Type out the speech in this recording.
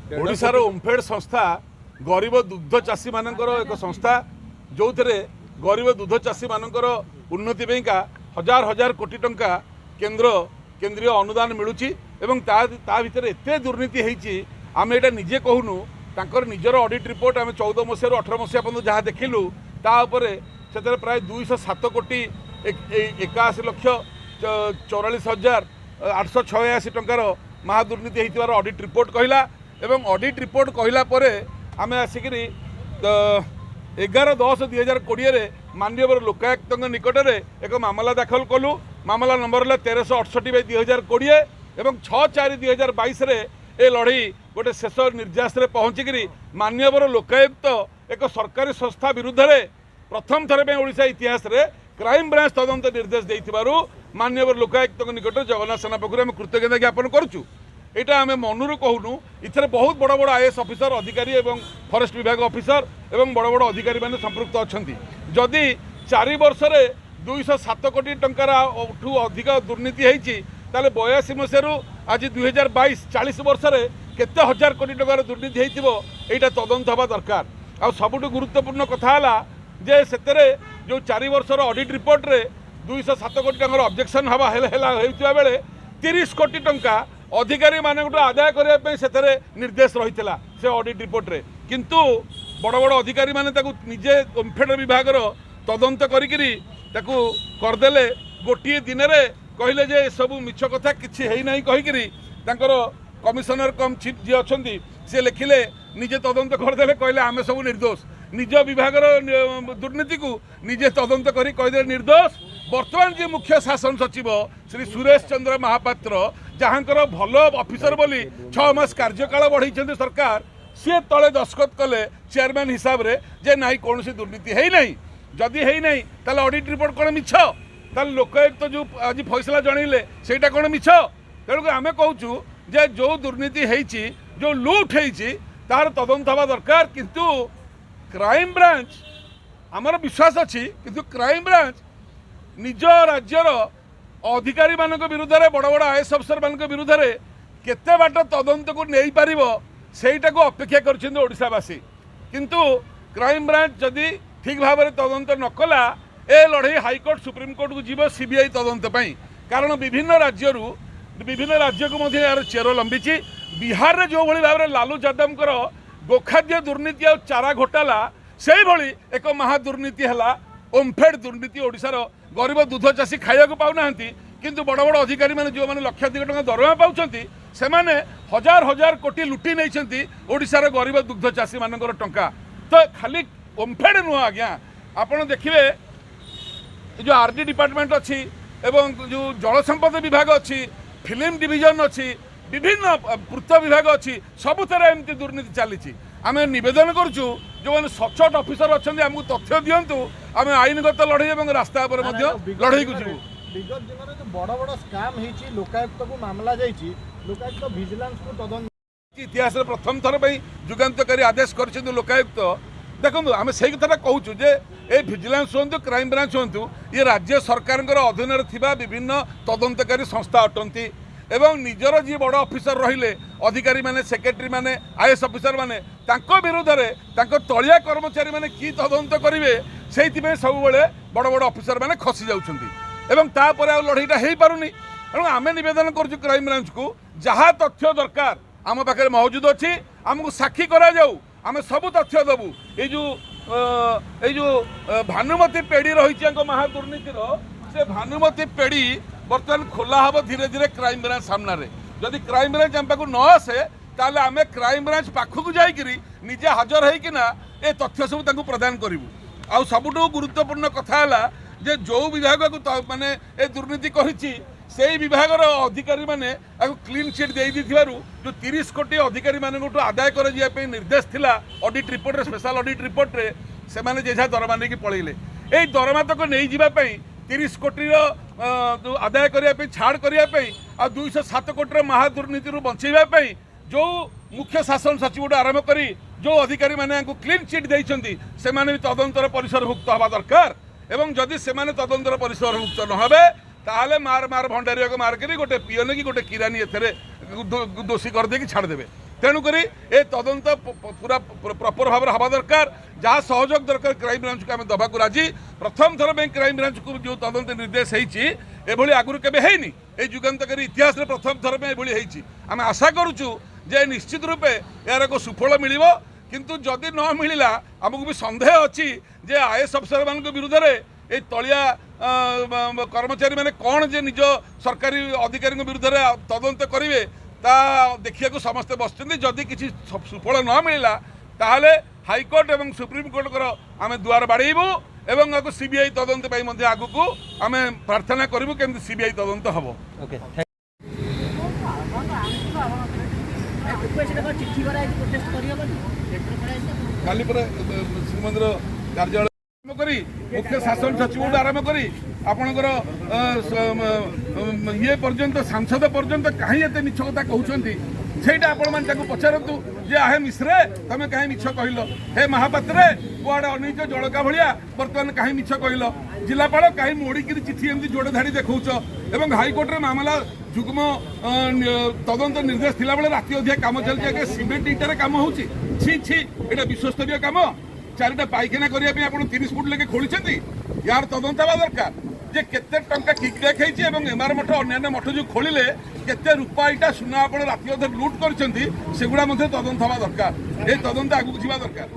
ओडिशार ओम्फेड संस्था गरीब दुग्ध चाषी मानकर एक संस्था जो थे गरीब दुग्ध चाषी मानकर उन्नति का हजार हजार कोटी टंका केंद्रीय अनुदान मिलूची एवं ता भितर एते दुर्नीति होती आम एटा निजे कहूनु तांकर निजर ऑडिट रिपोर्ट आम 14 मसीह 18 मसीहा पर्यंत जहाँ देखिलु से प्राय 207 कोटी 81 लक्ष 44,886 टंकार महादुर्नीति होइतिबार ऑडिट रिपोर्ट कहला एवं ऑडिट रिपोर्ट कहला परे आमे आसिकरी 11/10/2020 माननीय लोकायुक्त निकट में एक मामला दाखल कलु। मामला नंबर है 1368/2020 एवं 6/4/2022 ए लड़ई गोटे शेष निर्यास पहुँचिक माननीय लोकायुक्त एक सरकारी संस्था विरुद्ध में प्रथम थर में ओडिशा इतिहास रे क्राइम ब्रांच तदंत निर्देश देइथिबारु माननीय लोकायुक्त निकट जगन्नाथ सेना पक्ष आम कृतज्ञता ज्ञापन करुचु। यहाँ आम मनूर कहूनु इथर बहुत बड़ बड़ आईएएस ऑफिसर अधिकारी एवं फॉरेस्ट विभाग ऑफिसर एवं बड़ बड़ अधिकारी मैंने संपृक्त अच्छा जदि 4 वर्ष में 207 कोटी टंकार अधिक दुर्नीति होती 82 मसीह आज 2022 40 वर्ष में केते हजार कोटी टंकार दुर्नीति होता यहाँ तदंत हवा दरकार। आ सबुठ गुरुत्वपूर्ण कथा जे सेतेरे जो 4 वर्षर ऑडिट रिपोर्ट रे 207 कोटी टंकार ऑब्जेक्शन हवा होता बेले 30 कोटी टंका अधिकारी मानक आदाय करने से निर्देश रही से ऑडिट रिपोर्ट रे किंतु बड़ बड़ अधिकारी माने निजे ओम्फेड विभाग तदंत करदेले गोटे दिन में कहले जे सब मिछ कथा किसी है ना कहीकि कमिशनर कम चीफ जी अच्छा सी लिखिले निजे तदंत करदे कहले आम सब निर्दोष निज विभाग दुर्नीति को निजे तदंत करदे निर्दोष। बर्तमान जी मुख्य शासन सचिव श्री सुरेश चंद्र महापात्र जहाँकर भल ऑफिसर बोली 6 मास कार्यकाल बढ़ाई सरकार सी तले दस्खत कले चेयरमैन हिसाब से जे नाई कौन दुर्नीति है ना जदि है ना ताल ऑडिट रिपोर्ट कौन मिछ लोकायुक्त जो आज फैसला जनइले सेटा कौन मिछ तेणुक आम कहूँ जे जो दुर्नीति होती जो लुट होती तार तदंत हवा दरकार किंतु क्राइम ब्रांच आमर विश्वास अच्छी किंतु क्राइम ब्रांच निज राज्यर अधिकारी मान विरुद्ध में बड़ बड़ आईएएस अफसर मान विरुद्ध में केते बाट तदंत को नहीं पार सेटा को अपेक्षा करवासी किंतु क्राइम ब्रांच जदि ठीक भाव में तदंत न कला ए लड़ई हाईकोर्ट सुप्रीमकोर्ट को जीव सीबीआई तदंत कारण विभिन्न राज्य को यार चेर लंबी बिहार में जो भाव में लालू यादव गोखाद्य दुर्नीति और चारा घोटाला से भली एक महादुर्नीति है ओम्फेड दुर्नीति ओडिशार गरीब दूध चाषी खाया पाऊना किंतु बड़ बड़ अधिकारी मैंने जो मैंने लक्षाधिक टका दरमा पाँच से हजार हजार कोटी लुटी नहीं ओडिशार गरीब दुग्ध चाषी मान टंका तो खाली ओम्फेड नुह आज्ञा आपड़ देखिए जो आरडी डिपार्टमेंट अच्छी एवं जो जल संपद विभाग अच्छी फिल्म डिविजन अच्छी विभिन्न पूर्त विभाग अच्छी सबुतर एमती दुर्नीति चली आम नवेदन करुँ जो मैंने सचोट ऑफिसर अच्छा आमको तथ्य दिंतु आम आईनगत लड़ई और रास्ता लड़ई को जीव विगत दिन में जो बड़ बड़ स्काम होती लोकायुक्त को मामला जाइए लोकायुक्त विजिलेंस को तदंत इतिहास प्रथम थर जुगान्तकारी आदेश कर लोकायुक्त देखो आम से कथा कहूँ जे ए विजिलेंस हूँ क्राइम ब्रांच हूँ ये राज्य सरकार अधीन विभिन्न तदंतकारी संस्था अटंती एवं निजर जी बड़ ऑफिसर रहिले अधिकारी माने सेक्रेटरी माने आईएएस ऑफिसर माने तांको विरुद्ध रे तांको तलिया कर्मचारी माने की तदंत करिवे सेति में सब बेले बड़ बड़ ऑफिसर माने खसी जाउछंती एवं तापर आ लड़ईटा हो पारुनी तेणु आम निवेदन करूँ क्राइम ब्रांच को जहाँ तथ्य दरकार आम पाखे मौजूद अच्छी आमको साक्षी करा जाऊ आम सब तथ्य देवु ये जो भानुमती पेड़ी रही महादुर्नीतिर से भानुमती पेड़ी बर्तमान खोला हम धीरे धीरे क्राइम ब्रांच सामने जदि क्राइम ब्रांच आम पाक न आसे ताले आम क्राइम ब्रांच पाखक जाकि निजे हाजर होना ये तथ्य सब प्रदान करूँ आ सबुठ गुरुत्वपूर्ण कथा है जे जो विभाग को माने ए दुर्नीति करिछि से विभाग अधिकारी माने क्लीन चिट दे जो 30 कोटी अधिकारी मान आदाय कर निर्देश थिला audit report special audit report रे से माने जेझा दरमा नहीं पलैले ए दरमा तक नहीं जावाई 30 कोटी आदाय करने छाड़ करने आ 207 कोटी महादुर्नीति बचाई जो मुख्य शासन सचिव आरंभ करी जो अधिकारी माने क्लीन चिट देइछंती से माने तदंतर परिसरभुक्त हवा दरकार एवं जदि से तदंतर परिसरभुक्त न हे ताहले मार भंडारी को मार करी गोटे पियन की गोटे किरानी एथरे दोषी करदे छाड़देवे तेणुक ए तदंत पूरा प्रपर भाव हवा दरकार जहाँ सहयोग दरकार क्राइम ब्रांच को आम दबा राजी प्रथम थर में क्राइम ब्रांच को जो तदंत निर्देश होती आगुरी केबे हैनी ए जुगान्तकारी इतिहास रे प्रथम थर में एभली आम आशा करुचु जे निश्चित रूपे यार एक सुफल मिल किंतु जदि न मिलला आमको भी संदेह अच्छी जे आईएएस अफसर मान विरुद्ध में ये तलिया कर्मचारी मैंने कौन जे निज सरकारी अधिकारी विरुद्ध में तदंत करेंगे ता देखिए समस्ते बसुँच जदि किसी सुफल न मिलला ताहले हाईकोर्ट और सुप्रीम कोर्ट आम दुआर बाड़ेबू एवं सीबीआई तदंत आगु को आम प्रार्थना करूँ केमती सीबीआई तदंत हम काली श्रीमंदिर कार्यालय करी मुख्य शासन सचिव आरंभ करी आपणकर ये पर्यंत सांसद पर्यंत कहीं एत मिछ कथा कहते ସେଇଟା ଆପଣମାନେ ତାକୁ ପଚାରନ୍ତୁ ଯେ ଆହେ ମିଶ୍ରେ ତମେ କାହିଁ ମିଛ କହିଲ ହେ ମହାପାତ୍ରେ କୁଆଡ଼େ ଅନେଇଛ ଜଳକା ଭଳିଆ ବର୍ତ୍ତମାନ କାହିଁ ମିଛ କହିଲ ଜିଲ୍ଲାପାଳ କାହିଁ ମୋଡ଼ିକିରି ଚିଠି ଏମିତି ଯୋଡ଼େ ଧାଡ଼ି ଦେଖାଉଛ ଏବଂ ହାଇକୋର୍ଟରେ ମାମଲା ଯୁଗ୍ମ ତଦନ୍ତ ନିର୍ଦ୍ଦେଶ ଥିଲାବେଳେ ରାତି ଅଧିକା କାମ ଚାଲିଛି ଆଜ୍ଞା ସିମେଣ୍ଟ ଇଟାରେ କାମ ହେଉଛି ଛି ଛି ଏଇଟା ବିଶ୍ୱସ୍ତରୀୟ କାମ ଚାରିଟା ପାଇଖାନା କରିବା ପାଇଁ ଆପଣ 30 ଫୁଟ ଲେଖେ ଖୋଳିଛନ୍ତି ୟାର ତଦନ୍ତ ହେବା ଦରକାର जे केते टंका किकबैक है एमआर मठ अन्य मठ जो खोलिले केते रूपा इटा सुना आप राति अधे लुट कर तदंत हवा दरकार ये तदंत आगू जा दरकार।